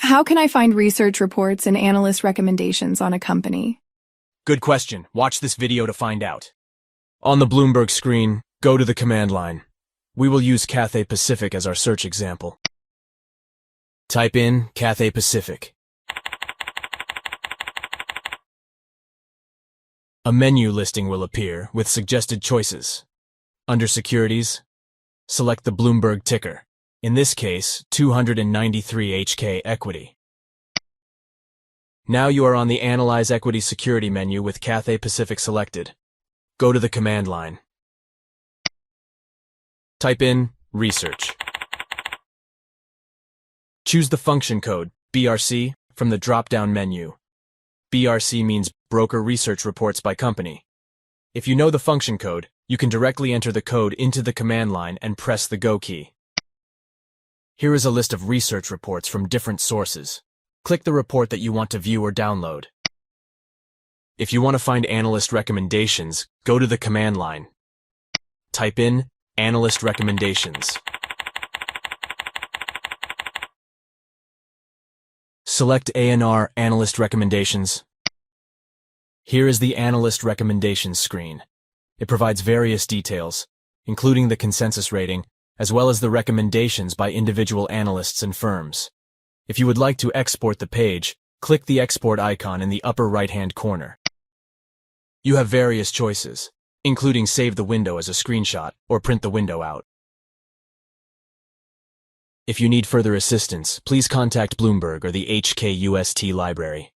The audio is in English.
How can I find research reports and analyst recommendations on a company? Good question. Watch this video to find out. On the Bloomberg screen, go to the command line. We will use Cathay Pacific as our search example. Type in Cathay Pacific. A menu listing will appear with suggested choices. Under Securities, select the Bloomberg ticker. In this case, 293 HK Equity. Now you are on the Analyze Equity Security menu with Cathay Pacific selected. Go to the command line. Type in Research. Choose the function code, BRC, from the drop-down menu. BRC means Broker Research Reports by Company. If you know the function code, you can directly enter the code into the command line and press the Go key. Here is a list of research reports from different sources. Click the report that you want to view or download. If you want to find analyst recommendations, go to the command line. Type in Analyst Recommendations. Select ANR Analyst Recommendations. Here is the Analyst Recommendations screen. It provides various details, including the consensus rating, as well as the recommendations by individual analysts and firms. If you would like to export the page, click the export icon in the upper right-hand corner. You have various choices, including save the window as a screenshot or print the window out. If you need further assistance, please contact Bloomberg or the HKUST library.